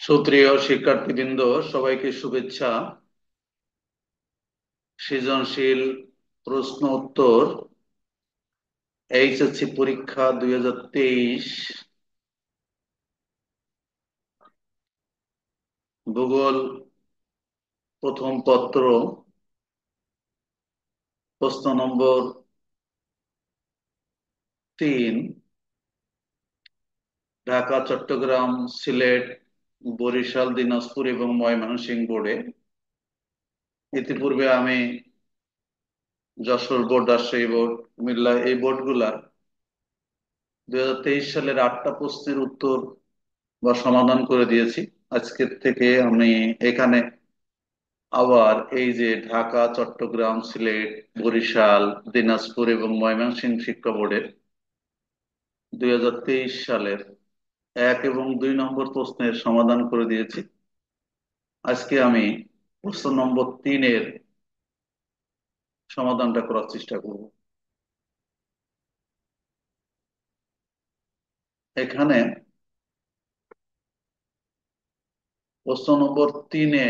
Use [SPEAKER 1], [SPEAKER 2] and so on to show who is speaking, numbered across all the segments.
[SPEAKER 1] সুপ্রিয় শিক্ষার্থীবৃন্দ, সবাইকে শুভেচ্ছা। সৃজনশীল প্রশ্ন উত্তর এইচএসসি পরীক্ষা 2023 ভূগোল প্রথম পত্র, প্রশ্ন নম্বর 3, ঢাকা, চট্টগ্রাম, সিলেট, বরিশাল, দিনাজপুর এবং ময়মনসিংহ বোর্ডে। ইতিপূর্বে আমি যশোর বোর্ড, রাজশাহী বোর্ড, কুমিল্লা এই বোর্ডগুলা 2023 সালের 8টা প্রশ্নের উত্তর বা সমাধান করে দিয়েছি। আজকের থেকে আমি এখানে আবার এই যে ঢাকা, চট্টগ্রাম, সিলেট, বরিশাল, দিনাজপুর এবং ময়মনসিংহ শিক্ষা বোর্ডের 2023 সালের 1 এবং 2 নম্বর প্রশ্নের সমাধান করে দিয়েছি। আজকে আমি প্রশ্ন নম্বর 3-এর সমাধানটা করার চেষ্টা করব। এখানে প্রশ্ন নম্বর 3-এ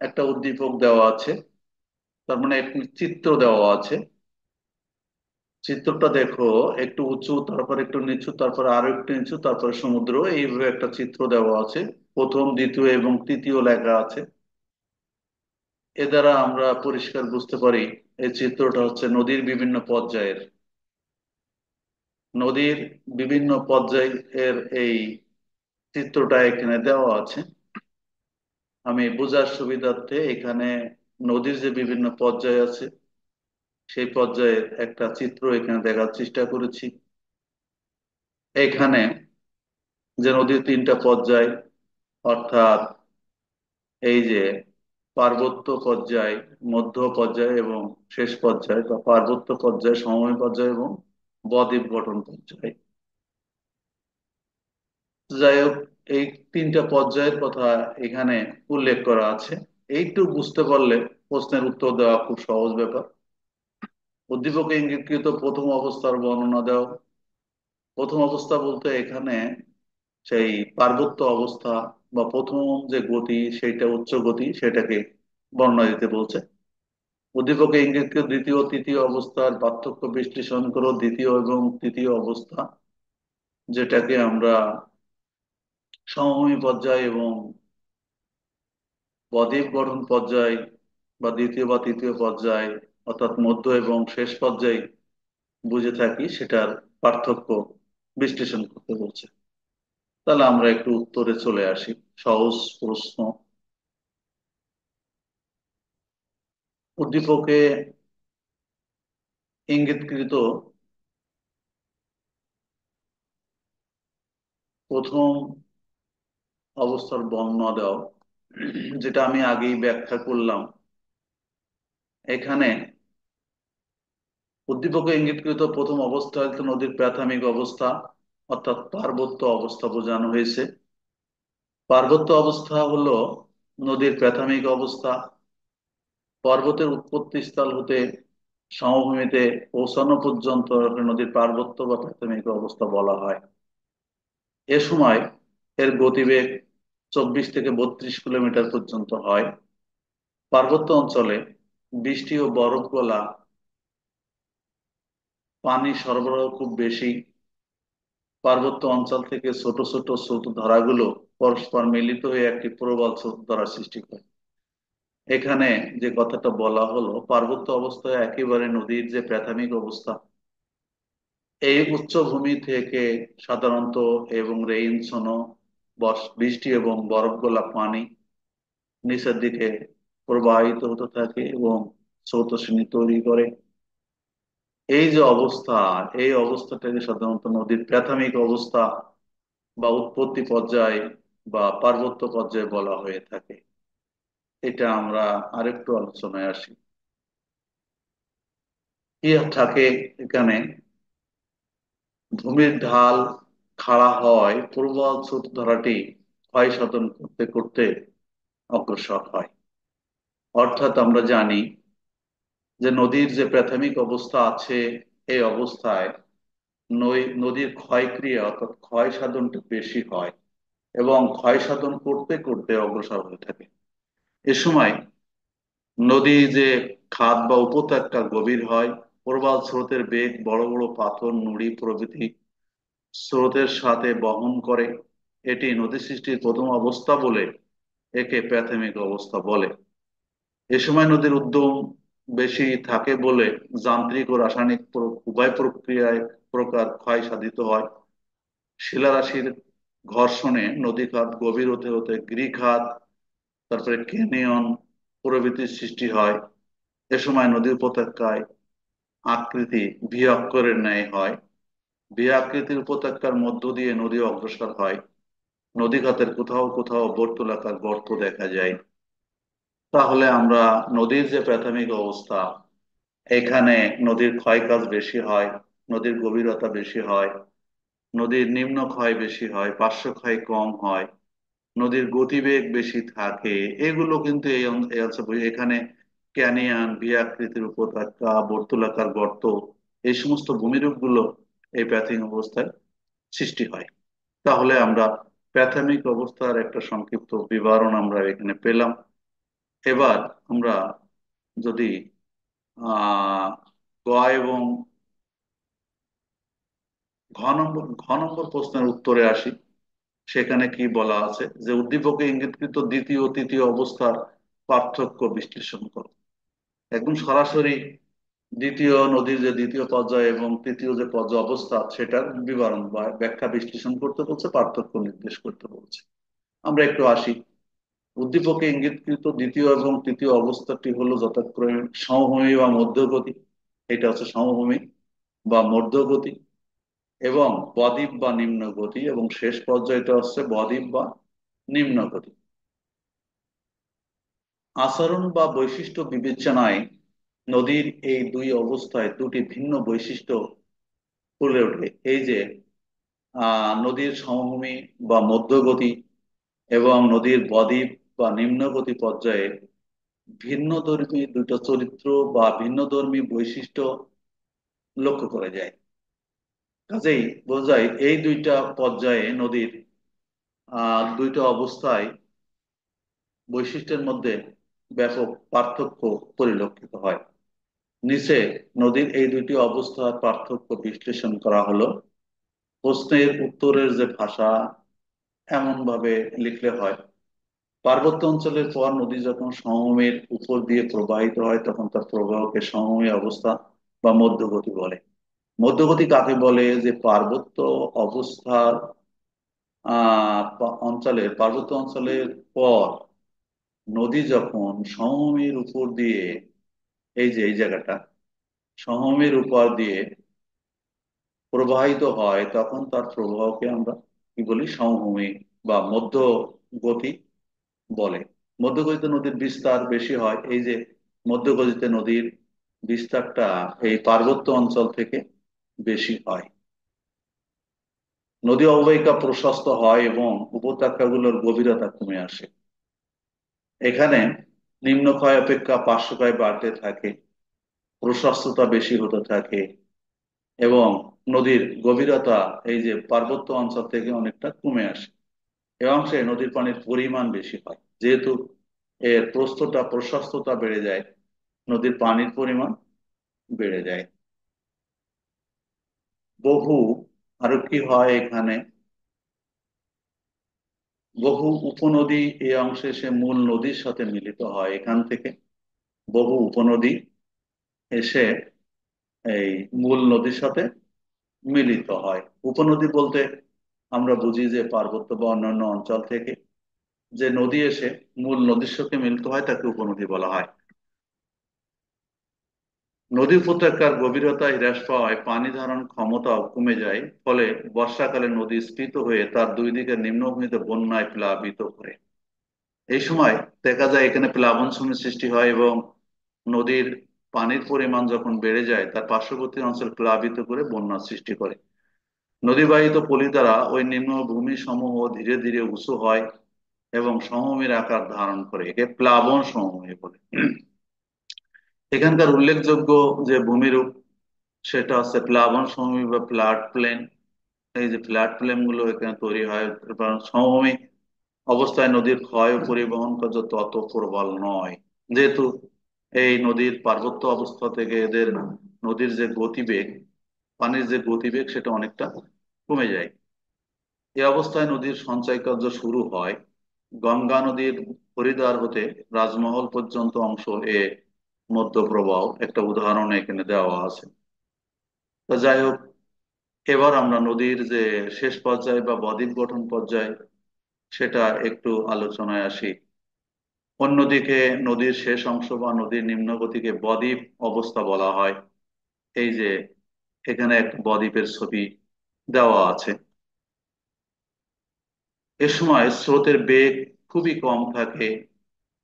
[SPEAKER 1] একটা উদ্দীপক দেওয়া আছে, তার মানে একটি চিত্র দেওয়া আছে। চিত্রটা দেখো, একটু উঁচু, তারপর একটু নিচু, তারপর আরো একটু নিচু, তারপরে সমুদ্র, এইভাবে একটা চিত্র দেওয়া আছে। প্রথম, দ্বিতীয় এবং তৃতীয় লেখা আছে। এ দ্বারা আমরা পরিষ্কার বুঝতে পারি এই চিত্রটা হচ্ছে নদীর বিভিন্ন পর্যায়ের। নদীর বিভিন্ন পর্যায়ের এই চিত্রটা এখানে দেওয়া আছে। আমি বোঝার সুবিধার্থে এখানে নদীর যে বিভিন্ন পর্যায় আছে সেই পর্যায়ের একটা চিত্র এখানে দেখার চেষ্টা করেছি। এখানে যে নদীর 3টা পর্যায়, অর্থাৎ এই যে পার্বত্য পর্যায়, মধ্য পর্যায় এবং শেষ পর্যায়, বা পার্বত্য পর্যায়, সমভূমি পর্যায় এবং বদ্বীপ গঠন পর্যায়, যাই হোক, এই 3টা পর্যায়ের কথা এখানে উল্লেখ করা আছে। এইটুকু বুঝতে পারলে প্রশ্নের উত্তর দেওয়া খুব সহজ ব্যাপার। উদ্দীপকে ইঙ্গিতকৃত প্রথম অবস্থার বর্ণনা দাও। প্রথম অবস্থা বলতে এখানে সেই পার্বত্য অবস্থা বা প্রথম যে গতি, সেইটা উচ্চ গতি, সেটাকে বর্ণনা দিতে বলছে। উদ্দীপকে ইঙ্গিতকে দ্বিতীয় ও তৃতীয় অবস্থার পার্থক্য বিশ্লেষণ করো। দ্বিতীয় এবং তৃতীয় অবস্থা, যেটাকে আমরা সমভূমি পর্যায় এবং বদ্বীপ গঠন পর্যায়, বা দ্বিতীয় বা তৃতীয় পর্যায়, অর্থাৎ মধ্য এবং শেষ পর্যায় বুঝে থাকি, সেটার পার্থক্য বিশ্লেষণ করতে বলছে। তাহলে আমরা একটু উত্তরে চলে আসি। সহজ প্রশ্ন। উদ্দীপকে ইঙ্গিতকৃত প্রথম অবস্থার বর্ণনা দাও, যেটা আমি আগেই ব্যাখ্যা করলাম। এখানে উদ্দীপকে ইঙ্গিতকৃত প্রথম অবস্থা হচ্ছে নদীর প্রাথমিক অবস্থা, অর্থাৎ পার্বত্য অবস্থা বোঝানো হয়েছে। পার্বত্য অবস্থা হলো নদীর প্রাথমিক অবস্থা। পর্বতের উৎপত্তি স্থল হতে সমভূমিতে পৌঁছানো পর্যন্ত নদীর পার্বত্য বা প্রাথমিক অবস্থা বলা হয়। এ সময় এর গতিবেগ 24 থেকে 32 কিলোমিটার পর্যন্ত হয়। পার্বত্য অঞ্চলে বৃষ্টি ও বরফ গলা পানি সরবরাহ খুব বেশি। পার্বত্য অঞ্চল থেকে ছোট ছোট স্রোত ধারাগুলো পরস্পর মিলিত হয়ে একটি প্রবল স্রোত ধারা সৃষ্টি করে। এখানে যে কথাটা বলা হলো, পার্বত্য অবস্থায় একেবারে নদীর যে প্রাথমিক অবস্থা, এই উচ্চভূমি থেকে সাধারণত এবং রেইন সোনো, বৃষ্টি এবং বরফ গলা পানি নিচের দিকে প্রবাহিত হতে থাকে এবং স্রোতস্বিনী তৈরি করে। এই যে অবস্থা, এই অবস্থাটাকে সাধারণত নদীর প্রাথমিক অবস্থা বা উৎপত্তি পর্যায় বা পার্বত্য পর্যায়ে বলা হয়ে থাকে। এটা আমরা আরেকটু আলোচনায় আসি। কি থাকে এখানে, ভূমির ঢাল খাড়া হয়, প্রবল স্রোত ধারাটি ক্ষয় সাধন করতে করতে অগ্রসর হয়। অর্থাৎ আমরা জানি যে নদীর যে প্রাথমিক অবস্থা আছে, এই অবস্থায় নদীর ক্ষয়ক্রিয়া অর্থাৎ ক্ষয় সাধনটা বেশি হয়। এবং ক্ষয় সাধন করতে করতে অগ্রসর হয়ে থাকে। এ সময় নদী যে খাত বা উপত্যকা গভীর হয়, প্রবাল স্রোতের বেগ বড় বড় পাথর, নুড়ি প্রভৃতি স্রোতের সাথে বহন করে। এটি নদী সৃষ্টির প্রথম অবস্থা বলে একে প্রাথমিক অবস্থা বলে। এ সময় নদীর উদ্যম বেশি থাকে বলে যান্ত্রিক ও রাসায়নিক উভয় প্রক্রিয়ায় প্রকার ক্ষয় সাধিত হয়। শিলারাশির ঘর্ষণে নদীখাত গভীর হতে হতে গিরিখাত, তারপরে ক্যানিয়ন প্রভৃতির সৃষ্টি হয়। এ সময় নদী উপত্যকায় আকৃতি ভি অক্ষরের ন্যায় হয়। ভি আকৃতির উপত্যকার মধ্য দিয়ে নদী অগ্রসর হয়। নদীখাতের কোথাও কোথাও বর্তুলাকার গর্ত দেখা যায়। তাহলে আমরা নদীর যে প্রাথমিক অবস্থা, এখানে নদীর ক্ষয়কাজ বেশি হয়, নদীর গভীরতা বেশি হয়, নদীর নিম্ন ক্ষয় বেশি হয়, পার্শ্ব ক্ষয় কম হয়, নদীর গতিবেগ বেশি থাকে। এগুলো কিন্তু এখানে ক্যানিয়ন, ভি আকৃতির উপত্যকা, বর্তুলাকার গর্ত, এই সমস্ত ভূমিরূপ গুলো এই প্রাথমিক অবস্থায় সৃষ্টি হয়। তাহলে আমরা প্রাথমিক অবস্থার একটা সংক্ষিপ্ত বিবরণ আমরা এখানে পেলাম। এবার আমরা যদি আহ গ এবং ঘ নম্বর প্রশ্নের উত্তরে আসি, সেখানে কি বলা আছে যে উদ্দীপকে ইঙ্গিতকৃত দ্বিতীয় ও তৃতীয় অবস্থার পার্থক্য বিশ্লেষণ করো। একদম সরাসরি দ্বিতীয় নদীর যে দ্বিতীয় পর্যায় এবং তৃতীয় যে পর্যায় অবস্থা সেটার বিবরণ বা ব্যাখ্যা বিশ্লেষণ করতে বলছে, পার্থক্য নির্দেশ করতে বলছে। আমরা একটু আসি। উদ্দীপকে ইঙ্গিতকৃত দ্বিতীয় এবং তৃতীয় অবস্থাটি হলো যথাক্রমে সমভূমি বা মধ্যগতি, এটা হচ্ছে সমভূমি বা মধ্যগতি, এবং বদ্বীপ বা নিম্ন গতি, এবং শেষ পর্যায়টা হচ্ছে বদ্বীপ বা নিম্ন গতি। আচরণ বা বৈশিষ্ট্য বিবেচনায় নদীর এই দুই অবস্থায় দুটি ভিন্ন বৈশিষ্ট্য তুলে ওঠে। এই যে নদীর সমভূমি বা মধ্যগতি এবং নদীর বদ্বীপ বা নিম্নগতি পর্যায়ে ভিন্নধর্মী দুটো চরিত্র বা ভিন্নধর্মী বৈশিষ্ট্য লক্ষ্য করা যায়। কাজেই বোঝা যায় এই দুইটা পর্যায়ে নদীর দুইটা অবস্থায় বৈশিষ্ট্যের মধ্যে ব্যাপক পার্থক্য পরিলক্ষিত হয়। নিচে নদীর এই দুইটি অবস্থার পার্থক্য বিশ্লেষণ করা হলো। প্রশ্নের উত্তরের যে ভাষা এমন ভাবে লিখলে হয়: পার্বত্য অঞ্চলের পর নদী যখন সমভূমির উপর দিয়ে প্রবাহিত হয় তখন তার প্রবাহকে সমভূমি অবস্থা বা মধ্যগতি বলে। মধ্যগতি কাকে বলে? যে পার্বত্য অবস্থার পার্বত্য অঞ্চলের পর নদী যখন সমভূমির উপর দিয়ে, এই যে এই জায়গাটা সমভূমির উপর দিয়ে প্রবাহিত হয় তখন তার প্রবাহকে আমরা কি বলি? সমভূমি বা মধ্য গতি বলে। মধ্যগতিতে নদীর বিস্তার বেশি হয়। এই যে মধ্যগতিতে নদীর বিস্তারটা এই পার্বত্য অঞ্চল থেকে বেশি হয়। নদী অববাহিকা প্রশস্ত হয় এবং উপত্যকাগুলোর গভীরতা কমে আসে। এখানে নিম্নক্ষয় অপেক্ষা পার্শ্বক্ষয় বাড়তে থাকে, প্রশস্ততা বেশি হতে থাকে, এবং নদীর গভীরতা এই যে পার্বত্য অঞ্চল থেকে অনেকটা কমে আসে। এ অংশে নদীর পানির পরিমাণ বেশি হয়। যেহেতু এর প্রস্থতা প্রশস্ততা বেড়ে যায়, নদীর পানির পরিমাণ বেড়ে যায়। বহু আরো কি হয় এখানে, বহু উপনদী এই অংশে এসে মূল নদীর সাথে মিলিত হয়। এখান থেকে বহু উপনদী এসে এই মূল নদীর সাথে মিলিত হয়। উপনদী বলতে আমরা বুঝি যে পার্বত্য বা অন্যান্য অঞ্চল থেকে যে নদী এসে মূল নদীর সাথে মিলিত হয় তাকে উপনদী বলা হয়। নদী উপত্যকার গভীরতা হ্রাস পাওয়ায় পানি ধারণ ক্ষমতাও কমে যায়, ফলে বর্ষাকালে নদী স্ফীত হয়ে তার দুই দিকের নিম্নভূমিতে বন্যায় প্লাবিত করে। এই সময় দেখা যায় এখানে প্লাবন ভূমির সৃষ্টি হয় এবং নদীর পানির পরিমাণ যখন বেড়ে যায় তার পার্শ্ববর্তী অঞ্চল প্লাবিত করে বন্যার সৃষ্টি করে। নদীবাহিত পলি দ্বারা ওই নিম্নভূমি সমূহ ধীরে ধীরে উঁচু হয় এবং সমভূমির আকার ধারণ করে। একে প্লাবন সমভূমি বলে। এখানকার উল্লেখযোগ্য যে ভূমিরূপ সেটা হচ্ছে প্লাবন সমভূমি বা ফ্লাড প্লেন, এই যে ফ্ল্যাট প্লেন গুলো এখানে তৈরি হয়, কারণ সমভূমি অবস্থায় নদীর ক্ষয় ও পরিবহন কার্য তত প্রবল নয়, যেহেতু এই নদীর পার্বত্য অবস্থা থেকে এদের নদীর যে গতিবেগ, পানির যে গতিবেগ সেটা অনেকটা কমে যায়। এই অবস্থায় নদীর সঞ্চয় কার্য শুরু হয়। গঙ্গা নদীর হরিদ্বার হতে রাজমহল পর্যন্ত অংশ এ মধ্যপ্রবাহ একটা উদাহরণ এখানে দেওয়া আছে। তো যাই হোক, এবার আমরা নদীর যে শেষ পর্যায়ে বা বদ্বীপ গঠন পর্যায়ে সেটা একটু আলোচনায় আসি। অন্যদিকে নদীর শেষ অংশ বা নদীর নিম্ন গতিকে বদ্বীপ অবস্থা বলা হয়। এই যে এখানে একটা বদ্বীপের ছবি দেওয়া আছে। এ সময় স্রোতের বেগ খুবই কম থাকে,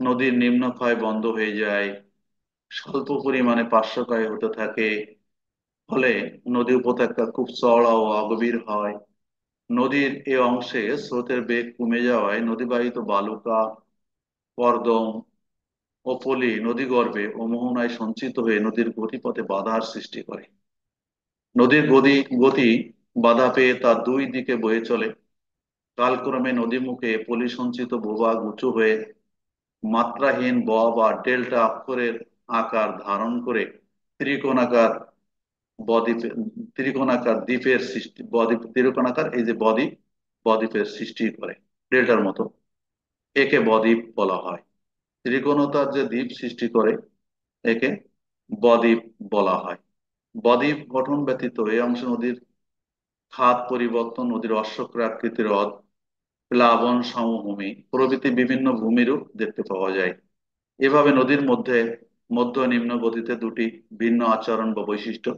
[SPEAKER 1] নদীর নিম্নক্ষয় বন্ধ হয়ে যায়, স্বল্প পরিমাণে পার্শ্বক্ষয় হতে থাকে। ফলে নদী উপত্যকা খুব চওড়া ও অগভীর হয়। নদীর এ অংশে স্রোতের বেগ কমে যাওয়ায় নদীবাহিত বালুকা, কর্দম ও পলি নদীগর্ভে ও মোহনায় সঞ্চিত হয়ে নদীর গতিপথে বাধার সৃষ্টি করে। নদীর গতি বাধা পেয়ে তা দুই দিকে বয়ে চলে। কালক্রমে নদীমুখে পলি সঞ্চিত ভূভাগ উঁচু হয়ে মাত্রাহীন বা ডেল্টা অক্ষরের আকার ধারণ করে ত্রিকোণাকার বদ্বীপ, ত্রিকোণাকার দ্বীপের সৃষ্টি, বদ্বীপ ত্রিকোণাকার এই যে বদ্বীপ, বদ্বীপের সৃষ্টি করে ডেল্টার মতো। একে বদ্বীপ বলা হয়। ত্রিকোণতার যে দ্বীপ সৃষ্টি করে একে বদ্বীপ বলা হয়। বদ্বীপ গঠন ব্যতীত এই অংশে নদীর খাত পরিবর্তন, নদীর অশ্বক্রাকৃতি হ্রদ, প্লাবন সমভূমি প্রভৃতি বিভিন্ন ভূমিরূপ দেখতে পাওয়া যায়। এভাবে নদীর মধ্যে মধ্য ও নিম্ন গতিতে দুটি ভিন্ন আচরণ বা বৈশিষ্ট্য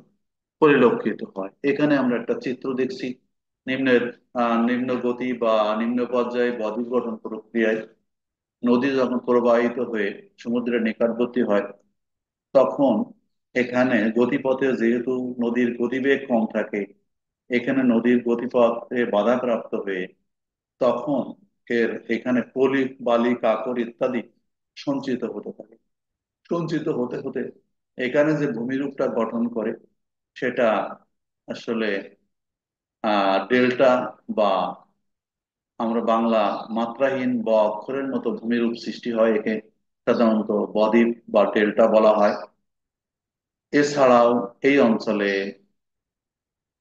[SPEAKER 1] পরিলক্ষিত হয়। এখানে আমরা একটা চিত্র দেখছি। নিম্নের নিম্ন গতি বা নিম্ন পর্যায়ে বদ্বীপ গঠন প্রক্রিয়ায় নদী যখন প্রবাহিত হয়ে সমুদ্রের নিকটবর্তী হয়, তখন এখানে গতিপথে যেহেতু নদীর গতিবেগ কম থাকে, এখানে নদীর গতিপথে বাধাপ্রাপ্ত হয়ে তখন এখানে পলি, বালি, কাঁকর ইত্যাদি সঞ্চিত হতে থাকে। সঞ্চিত হতে হতে এখানে যে ভূমিরূপটা গঠন করে সেটা আসলে ডেল্টা বা আমরা বাংলা মাত্রাহীন বা অক্ষরের মতো ভূমিরূপ সৃষ্টি হয়। একে সাধারণত বদ্বীপ বা ডেল্টা বলা হয়। এছাড়াও এই অঞ্চলে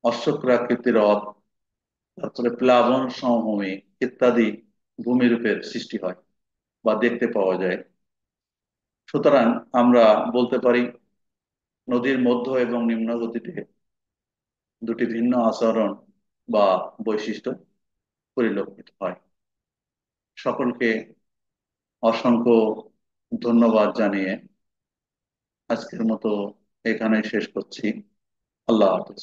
[SPEAKER 1] অশ্বক্রাকৃতি হ্রদ, তারপরে প্লাবন সমভূমি ইত্যাদি ভূমিরূপের সৃষ্টি হয় বা দেখতে পাওয়া যায়। সুতরাং আমরা বলতে পারি নদীর মধ্য এবং নিম্ন গতিতে দুটি ভিন্ন আচরণ বা বৈশিষ্ট্য পরিলক্ষিত হয়। সকলকে অসংখ্য ধন্যবাদ জানিয়ে আজকের মতো এখানে শেষ করছি। আল্লাহ হাফিজ।